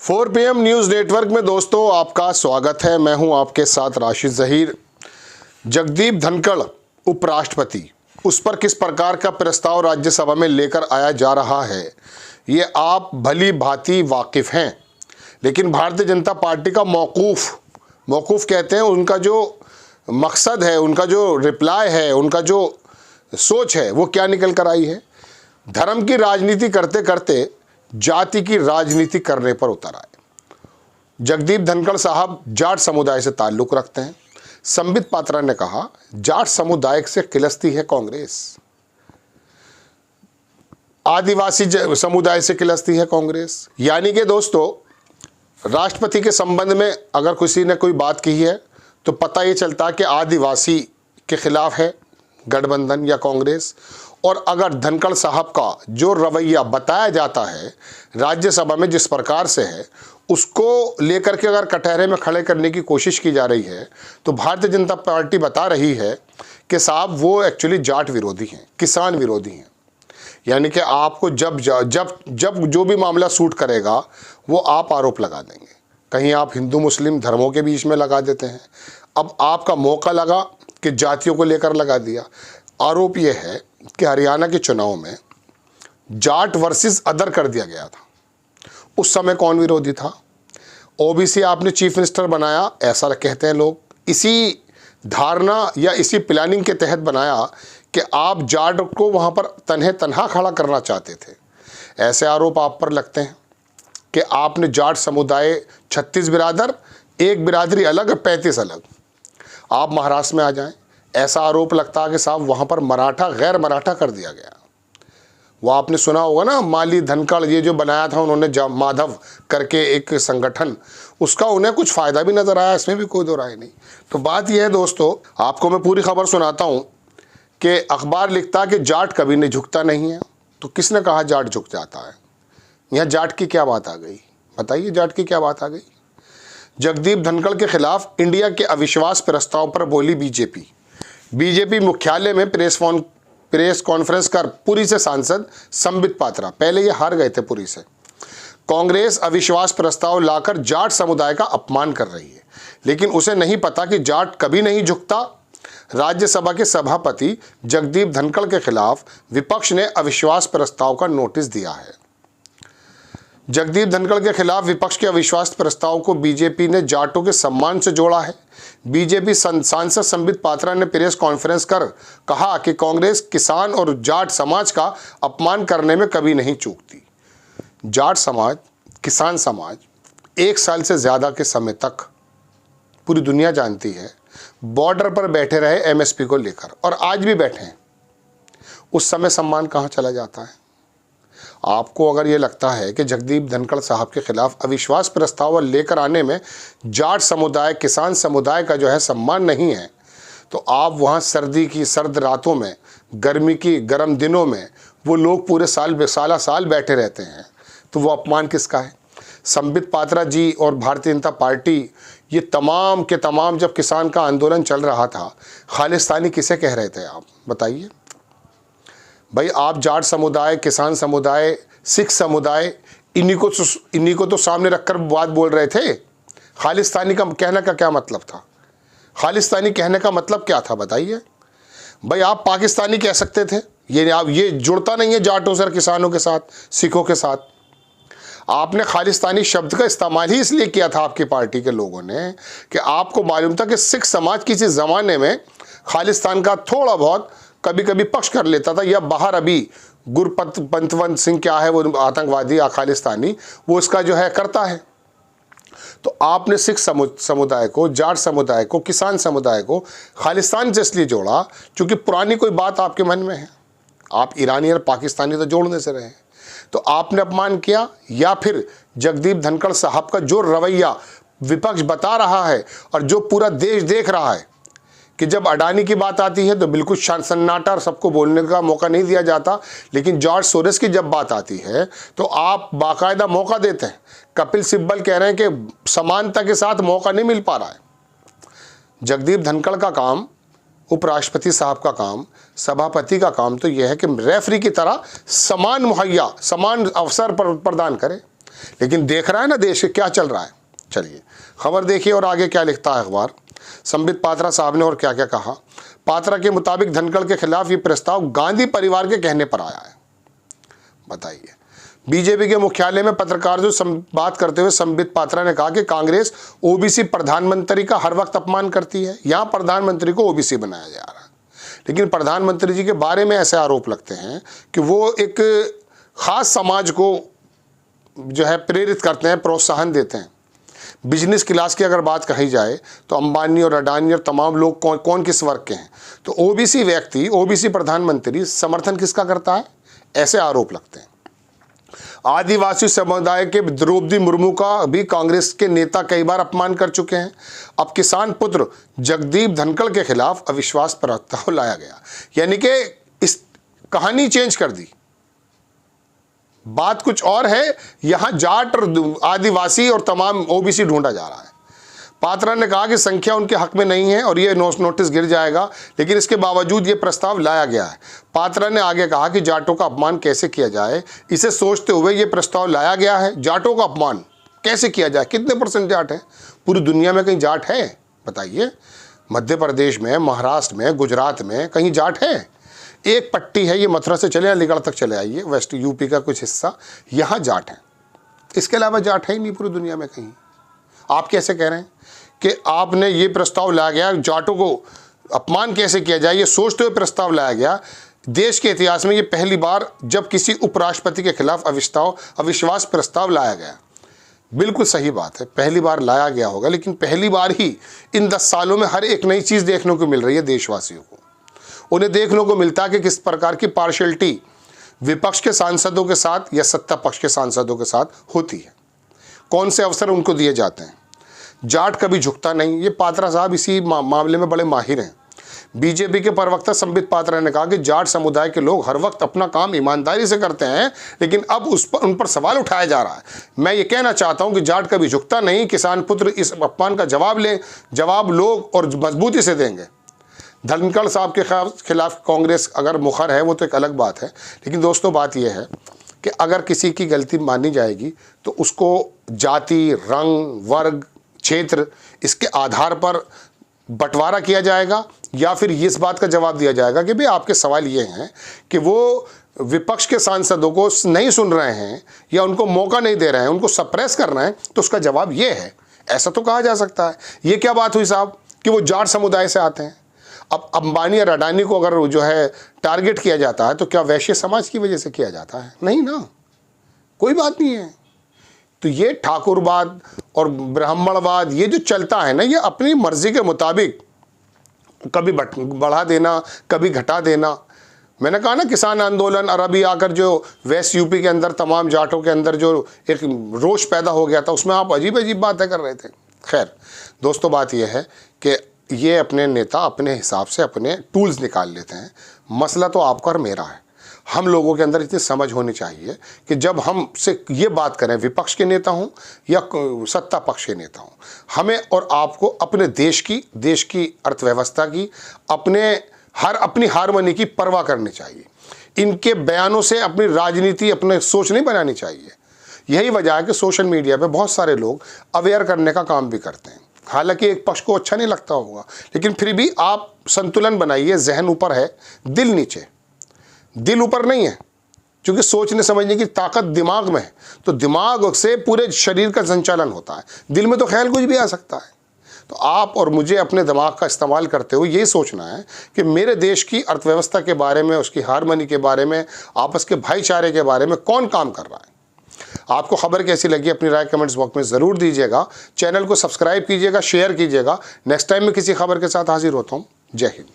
4 PM news network में दोस्तों आपका स्वागत है। मैं हूं आपके साथ राशिद ज़हीर। जगदीप धनखड़ उपराष्ट्रपति, उस पर किस प्रकार का प्रस्ताव राज्यसभा में लेकर आया जा रहा है ये आप भली भांति वाकिफ़ हैं, लेकिन भारतीय जनता पार्टी का मौकूफ़ कहते हैं, उनका जो मकसद है, उनका जो रिप्लाई है, उनका जो सोच है वो क्या निकल कर आई है। धर्म की राजनीति करते करते जाति की राजनीति करने पर उतर आए। जगदीप धनखड़ साहब जाट समुदाय से ताल्लुक़ रखते हैं। संबित पात्रा ने कहा, जाट समुदाय से खिलस्ती है कांग्रेस, आदिवासी समुदाय से खिलस्ती है कांग्रेस। यानी कि दोस्तों, राष्ट्रपति के संबंध में अगर किसी ने कोई बात कही है तो पता ये चलता कि आदिवासी के खिलाफ है गठबंधन या कांग्रेस। और अगर धनखड़ साहब का जो रवैया बताया जाता है राज्यसभा में जिस प्रकार से है, उसको लेकर के अगर कटहरे में खड़े करने की कोशिश की जा रही है तो भारतीय जनता पार्टी बता रही है कि साहब वो एक्चुअली जाट विरोधी हैं, किसान विरोधी हैं। यानी कि आपको जब जो भी मामला सूट करेगा वो आप आरोप लगा देंगे। कहीं आप हिंदू मुस्लिम धर्मों के बीच में लगा देते हैं। अब आपका मौका लगा कि जातियों को लेकर लगा दिया। आरोप ये है कि हरियाणा के चुनाव में जाट वर्सेस अदर कर दिया गया था। उस समय कौन विरोधी था? ओबीसी आपने चीफ मिनिस्टर बनाया, ऐसा कहते हैं लोग। इसी धारणा या इसी प्लानिंग के तहत बनाया कि आप जाट को वहाँ पर तन्हा खड़ा करना चाहते थे। ऐसे आरोप आप पर लगते हैं कि आपने जाट समुदाय 36 बिरादर, एक बिरादरी अलग, 35 अलग। आप महाराष्ट्र में आ जाएं, ऐसा आरोप लगता है कि साहब वहाँ पर मराठा गैर मराठा कर दिया गया। वो आपने सुना होगा ना, माली धनखड़ ये जो बनाया था उन्होंने माधव करके एक संगठन, उसका उन्हें कुछ फ़ायदा भी नज़र आया, इसमें भी कोई दो राय नहीं। तो बात यह है दोस्तों, आपको मैं पूरी खबर सुनाता हूँ कि अखबार लिखता कि जाट कभी नहीं झुकता नहीं है। तो किसने कहा जाट झुक जाता है? यहाँ जाट की क्या बात आ गई? बताइए, जाट की क्या बात आ गई? जगदीप धनखड़ के खिलाफ इंडिया के अविश्वास प्रस्ताव पर बोली बीजेपी मुख्यालय में प्रेस कॉन्फ्रेंस कर पुरी से सांसद संबित पात्रा, पहले ये हार गए थे पुरी से, कांग्रेस अविश्वास प्रस्ताव लाकर जाट समुदाय का अपमान कर रही है, लेकिन उसे नहीं पता कि जाट कभी नहीं झुकता। राज्यसभा के सभापति जगदीप धनखड़ के खिलाफ विपक्ष ने अविश्वास प्रस्ताव का नोटिस दिया है। जगदीप धनखड़ के खिलाफ विपक्ष के अविश्वास प्रस्ताव को बीजेपी ने जाटों के सम्मान से जोड़ा है। बीजेपी सांसद संबित पात्रा ने प्रेस कॉन्फ्रेंस कर कहा कि कांग्रेस किसान और जाट समाज का अपमान करने में कभी नहीं चूकती। जाट समाज, किसान समाज 1 साल से ज़्यादा के समय तक पूरी दुनिया जानती है बॉर्डर पर बैठे रहे एमएसपी को लेकर, और आज भी बैठे हैं। उस समय सम्मान कहाँ चला जाता है? आपको अगर ये लगता है कि जगदीप धनखड़ साहब के खिलाफ अविश्वास प्रस्ताव लेकर आने में जाट समुदाय, किसान समुदाय का जो है सम्मान नहीं है, तो आप वहाँ सर्दी की सर्द रातों में, गर्मी की गर्म दिनों में वो लोग पूरे साल बैठे रहते हैं, तो वो अपमान किसका है? संबित पात्रा जी और भारतीय जनता पार्टी ये तमाम के तमाम, जब किसान का आंदोलन चल रहा था, खालिस्तानी किसे कह रहे थे आप बताइए? भाई आप जाट समुदाय, किसान समुदाय, सिख समुदाय, इन्हीं को तो सामने रखकर बात बोल रहे थे। खालिस्तानी का कहने का क्या मतलब था? खालिस्तानी कहने का मतलब क्या था बताइए? भाई आप पाकिस्तानी कह सकते थे, ये जुड़ता नहीं है जाटों से, किसानों के साथ, सिखों के साथ। आपने खालिस्तानी शब्द का इस्तेमाल ही इसलिए किया था आपकी पार्टी के लोगों ने कि आपको मालूम था कि सिख समाज किसी ज़माने में खालिस्तान का थोड़ा बहुत कभी कभी पक्ष कर लेता था, या बाहर अभी गुरपंतवंत सिंह क्या है, वो आतंकवादी या खालिस्तानी, वो इसका जो है करता है। तो आपने सिख समुदाय को, जाट समुदाय को, किसान समुदाय को खालिस्तान से इसलिए जोड़ा क्योंकि पुरानी कोई बात आपके मन में है। आप ईरानी और पाकिस्तानी तो जोड़ने से रहे, तो आपने अपमान किया। या फिर जगदीप धनखड़ साहब का जो रवैया विपक्ष बता रहा है और जो पूरा देश देख रहा है कि जब अडानी की बात आती है तो बिल्कुल सन्नाटा और सबको बोलने का मौका नहीं दिया जाता, लेकिन जॉर्ज सोरेस की जब बात आती है तो आप बाकायदा मौका देते हैं। कपिल सिब्बल कह रहे हैं कि समानता के साथ मौका नहीं मिल पा रहा है। जगदीप धनखड़ का काम, उपराष्ट्रपति साहब का काम, सभापति का काम तो यह है कि रेफरी की तरह समान अवसर प्रदान करें। लेकिन देख रहा है ना देश क्या चल रहा है। चलिए खबर देखिए और आगे क्या लिखता है अखबार। संबित पात्रा साहब ने और क्या क्या कहा। पात्रा के मुताबिक धनखड़ के खिलाफ ये प्रस्ताव गांधी परिवार के कहने पर आया है। बताइए। बीजेपी के मुख्यालय में पत्रकारों से बात करते हुए संबित पात्रा ने कहा कि कांग्रेस ओबीसी प्रधानमंत्री का हर वक्त अपमान करती है। यहां प्रधानमंत्री को ओबीसी बनाया जा रहा है, लेकिन प्रधानमंत्री जी के बारे में ऐसे आरोप लगते हैं कि वो एक खास समाज को जो है प्रेरित करते हैं, प्रोत्साहन देते हैं। बिजनेस क्लास की अगर बात कही जाए तो अंबानी और अडानी और तमाम लोग कौन किस वर्ग के हैं, तो ओबीसी व्यक्ति, ओबीसी प्रधानमंत्री समर्थन किसका करता है, ऐसे आरोप लगते हैं। आदिवासी समुदाय के द्रौपदी मुर्मू का भी कांग्रेस के नेता कई बार अपमान कर चुके हैं। अब किसान पुत्र जगदीप धनखड़ के खिलाफ अविश्वास प्रस्ताव लाया गया, यानी कि इस कहानी चेंज कर दी। बात कुछ और है, यहां जाट और आदिवासी और तमाम ओबीसी ढूंढा जा रहा है। पात्रा ने कहा कि संख्या उनके हक में नहीं है और ये नोटिस गिर जाएगा, लेकिन इसके बावजूद ये प्रस्ताव लाया गया है। पात्रा ने आगे कहा कि जाटों का अपमान कैसे किया जाए, इसे सोचते हुए ये प्रस्ताव लाया गया है। जाटों का अपमान कैसे किया जाए, कितने % जाट हैं? पूरी दुनिया में कहीं जाट है बताइए? मध्य प्रदेश में, महाराष्ट्र में, गुजरात में कहीं जाट है? एक पट्टी है, ये मथुरा से चले अलीगढ़ तक चले आइए, वेस्ट यूपी का कुछ हिस्सा, यहाँ जाट है। इसके अलावा जाट है ही नहीं पूरी दुनिया में कहीं। आप कैसे कह रहे हैं कि आपने ये प्रस्ताव लाया गया, जाटों को अपमान कैसे किया जाए, ये सोचते हुए प्रस्ताव लाया गया। देश के इतिहास में ये पहली बार जब किसी उपराष्ट्रपति के खिलाफ अविश्वास प्रस्ताव लाया गया। बिल्कुल सही बात है, पहली बार लाया गया होगा, लेकिन पहली बार ही इन 10 सालों में हर एक नई चीज़ देखने को मिल रही है देशवासियों को। उन्हें देखने को मिलता है कि किस प्रकार की पार्शियलिटी विपक्ष के सांसदों के साथ या सत्ता पक्ष के सांसदों के साथ होती है, कौन से अवसर उनको दिए जाते हैं। जाट कभी झुकता नहीं, ये पात्रा साहब इसी मामले में बड़े माहिर हैं। बीजेपी के प्रवक्ता संबित पात्रा ने कहा कि जाट समुदाय के लोग हर वक्त अपना काम ईमानदारी से करते हैं, लेकिन अब उन पर सवाल उठाया जा रहा है। मैं ये कहना चाहता हूं कि जाट कभी झुकता नहीं। किसान पुत्र इस अपमान का जवाब लोग और मजबूती से देंगे। धनखड़ साहब के खिलाफ कांग्रेस अगर मुखर है वो तो एक अलग बात है, लेकिन दोस्तों बात यह है कि अगर किसी की गलती मानी जाएगी तो उसको जाति, रंग, वर्ग, क्षेत्र इसके आधार पर बंटवारा किया जाएगा, या फिर इस बात का जवाब दिया जाएगा कि भाई आपके सवाल ये हैं कि वो विपक्ष के सांसदों को नहीं सुन रहे हैं या उनको मौका नहीं दे रहे हैं, उनको सप्रेस कर रहे हैं, तो उसका जवाब ये है। ऐसा तो कहा जा सकता है। ये क्या बात हुई साहब कि वो जाट समुदाय से आते हैं। अब अंबानी और अडानी को अगर जो है टारगेट किया जाता है तो क्या वैश्य समाज की वजह से किया जाता है? नहीं ना, कोई बात नहीं है। तो ये ठाकुरवाद और ब्राह्मणवाद ये जो चलता है ना, ये अपनी मर्जी के मुताबिक कभी बढ़ा देना, कभी घटा देना। मैंने कहा ना किसान आंदोलन और अभी आकर जो वेस्ट यूपी के अंदर तमाम जाटों के अंदर जो एक रोष पैदा हो गया था, उसमें आप अजीब अजीब बातें कर रहे थे। खैर दोस्तों, बात यह है कि ये अपने नेता अपने हिसाब से अपने टूल्स निकाल लेते हैं। मसला तो आपका और मेरा है। हम लोगों के अंदर इतनी समझ होनी चाहिए कि जब हम से ये बात करें, विपक्ष के नेता हों या सत्ता पक्ष के नेता हों, हमें और आपको अपने देश की अर्थव्यवस्था की, अपनी हारमोनी की परवाह करनी चाहिए। इनके बयानों से अपनी राजनीति, अपने सोच नहीं बनानी चाहिए। यही वजह है कि सोशल मीडिया पे बहुत सारे लोग अवेयर करने का काम भी करते हैं। हालांकि एक पक्ष को अच्छा नहीं लगता होगा, लेकिन फिर भी आप संतुलन बनाइए। जहन ऊपर है, दिल नीचे। दिल ऊपर नहीं है, क्योंकि सोचने समझने की ताकत दिमाग में है, तो दिमाग से पूरे शरीर का संचालन होता है। दिल में तो ख्याल कुछ भी आ सकता है। तो आप और मुझे अपने दिमाग का इस्तेमाल करते हुए यही सोचना है कि मेरे देश की अर्थव्यवस्था के बारे में, उसकी हारमोनी के बारे में, आपस के भाईचारे के बारे में कौन काम कर रहा है। आपको खबर कैसी लगी अपनी राय कमेंट्स बॉक्स में ज़रूर दीजिएगा। चैनल को सब्सक्राइब कीजिएगा, शेयर कीजिएगा। नेक्स्ट टाइम मैं किसी खबर के साथ हाजिर होता हूँ। जय हिंद।